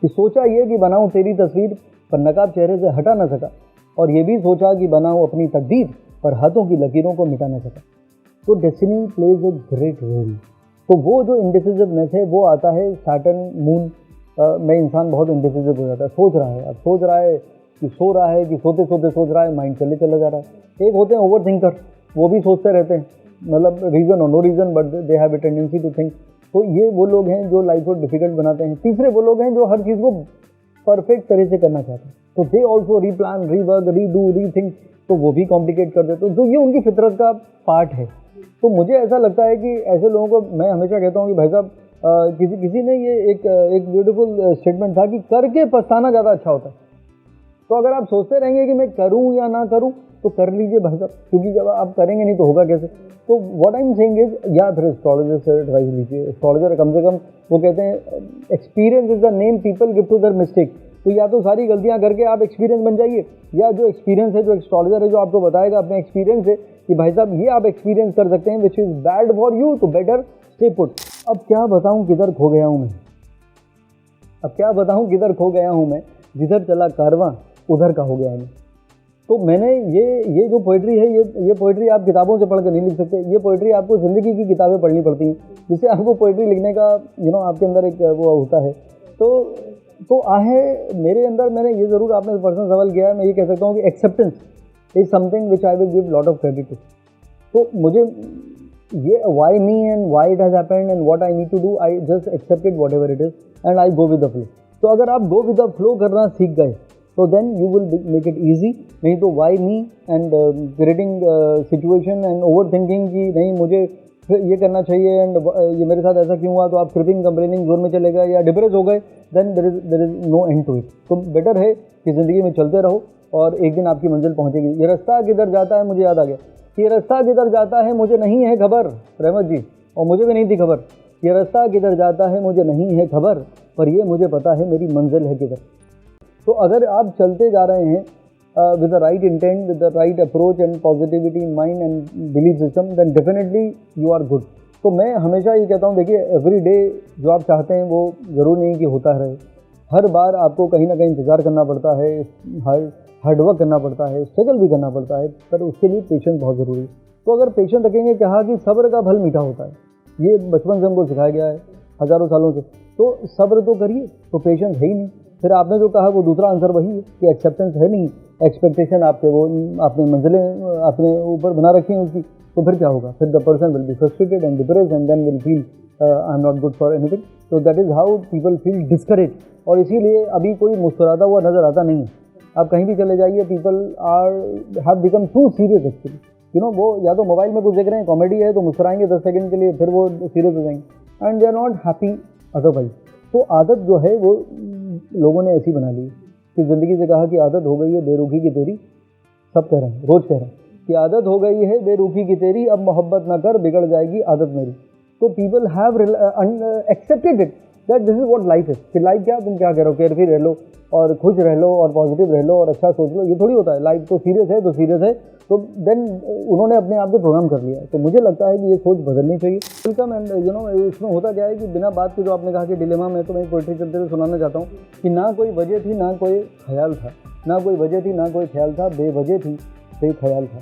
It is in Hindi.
कि सोचा ये कि बनाऊं तेरी तस्वीर पर नकाब चेहरे से हटा ना सका, और ये भी सोचा कि बनाऊं अपनी तकदीर पर हाथों की लकीरों को मिटा ना सका। तो destiny plays a great role. तो वो जो इंडिसिसिवनेस है वो आता है सैटर्न मून में, इंसान बहुत इंडिसिसिव हो जाता है, सोच रहा है, अब सोच रहा है कि सो रहा है कि सोते सोते सोच रहा है, माइंड चले जा रहा है। एक होते हैं ओवर थिंकर, वो भी सोचते रहते हैं, मतलब रीज़न और no reason but they have a tendency to think. तो ये वो लोग हैं जो लाइफ को डिफिकल्ट बनाते हैं। तीसरे वो लोग हैं जो हर चीज़ को परफेक्ट तरह से करना चाहते हैं, तो they also replan, rework, redo, rethink, तो वो भी कॉम्प्लिकेट कर देते हैं। तो ये उनकी फितरत का पार्ट है। तो मुझे ऐसा लगता है कि ऐसे लोगों को मैं हमेशा कहता हूँ कि भाई साहब, किसी ने ये एक ब्यूटीफुल स्टेटमेंट था कि करके पछताना ज़्यादा अच्छा होता है। तो अगर आप सोचते रहेंगे कि मैं करूं या ना करूं, तो कर लीजिए भाई साहब, क्योंकि जब आप करेंगे नहीं तो होगा कैसे। तो what I am saying is, या फिर एस्ट्रोलॉजर से एडवाइस लीजिए। एस्ट्रोलॉजर कम से कम वो कहते हैं experience is the name people give to their mistake. तो या तो सारी गलतियां करके आप एक्सपीरियंस बन जाइए, या जो एक्सपीरियंस है, जो एस्ट्रोलॉजर है जो आपको बताएगा अपने एक्सपीरियंस से कि भाई साहब ये आप एक्सपीरियंस कर सकते हैं which is bad for you, तो बेटर स्टे पुट। अब क्या बताऊँ किधर खो गया हूँ मैं, अब क्या बताऊँ किधर खो गया हूँ मैं, जिधर चला कारवां उधर का हो गया है। तो मैंने ये जो पोइट्री है, ये पोइट्री आप किताबों से पढ़ कर नहीं लिख सकते। ये पोइट्री आपको ज़िंदगी की किताबें पढ़नी पड़ती हैं, जिससे आपको पोइट्री लिखने का आपके अंदर एक वो होता है। तो आहे मेरे अंदर, मैंने ये ज़रूर, आपने पर्सनल सवाल किया है, मैं ये कह सकता हूँ कि acceptance is something which I will give lot of credit to. तो मुझे ये why me and why it has happened and what I need to do, I just accepted whatever it is and I go with the flow. तो अगर आप गो विद द फ्लो करना सीख गए तो then you will make it easy. नहीं तो why me and creating situation and overthinking कि नहीं मुझे ये करना चाहिए एंड ये मेरे साथ ऐसा क्यों हुआ, तो आप क्रिपिंग कंप्लेनिंग जोन में चले गए या डिप्रेस हो गए, then there is no end to it. तो बेटर है कि ज़िंदगी में चलते रहो और एक दिन आपकी मंजिल पहुँचेगी। ये रास्ता किधर जाता है, मुझे याद आ गया, ये रास्ता किधर जाता है मुझे नहीं है खबर, रहमत जी, और मुझे भी नहीं थी खबर। ये रास्ता किधर जाता है मुझे नहीं है खबर, पर ये मुझे पता है मेरी मंजिल है किधर। तो अगर आप चलते जा रहे हैं with the right intent, with the right approach and positivity in mind and belief system, then definitely you are good. तो मैं हमेशा ये कहता हूँ, देखिए एवरी डे जो आप चाहते हैं वो ज़रूर नहीं कि होता रहे। हर बार आपको कहीं ना कहीं इंतज़ार करना पड़ता है, हार्डवर्क करना पड़ता है, स्ट्रगल भी करना पड़ता है, पर उसके लिए पेशेंस बहुत ज़रूरी है। तो अगर पेशेंस रखेंगे, कहा कि सब्र का फल मीठा होता है, ये बचपन से हमको सिखाया गया है हज़ारों सालों से। तो सब्र तो करिए, तो पेशेंस है ही नहीं। फिर आपने जो कहा वो दूसरा आंसर वही है कि एक्सेप्टेंस है नहीं, एक्सपेक्टेशन आपके वो आपने मंजिलें आपने ऊपर बना रखी हैं उसकी, तो फिर क्या होगा, फिर the person will be frustrated and depressed and then will feel I am not good for anything. तो that is how people feel discourage. और इसीलिए अभी कोई मुस्कुराता हुआ नज़र आता नहीं है। आप कहीं भी चले जाइए, people have become too serious actually. वो या तो मोबाइल में कुछ देख रहे हैं, कॉमेडी है तो मुस्कुराएंगे 10 सेकंड के लिए, फिर वो सीरियस हो जाएंगे and they are not happy otherwise. तो आदत जो है वो लोगों ने ऐसी बना ली कि ज़िंदगी से कहा कि आदत हो गई है बेरुखी की तेरी, सब कह रहे हैं, रोज़ कह रहे हैं कि आदत हो गई है बेरुखी की तेरी, अब मोहब्बत ना कर बिगड़ जाएगी आदत मेरी। तो people have accepted it that this is what life is. कि लाइफ क्या, तुम क्या कह रहे हो, केयरफ्री रह लो और खुश रह लो और पॉजिटिव रह लो और अच्छा सोच लो, ये थोड़ी होता है। लाइफ तो सीरियस है तो सीरियस है, तो देन उन्होंने अपने आप को प्रोग्राम कर लिया। तो मुझे लगता है कि ये सोच बदलनी चाहिए। वेलकम। एंड इसमें होता क्या है कि बिना बात के जो आपने कहा कि डिलेमा में, तो मैं पोइट्री चलते हुए सुनाना चाहता हूँ कि ना कोई वजह थी ना कोई ख्याल था, ना कोई वजह थी ना कोई ख्याल था, बेवजह थी बेख्याल था।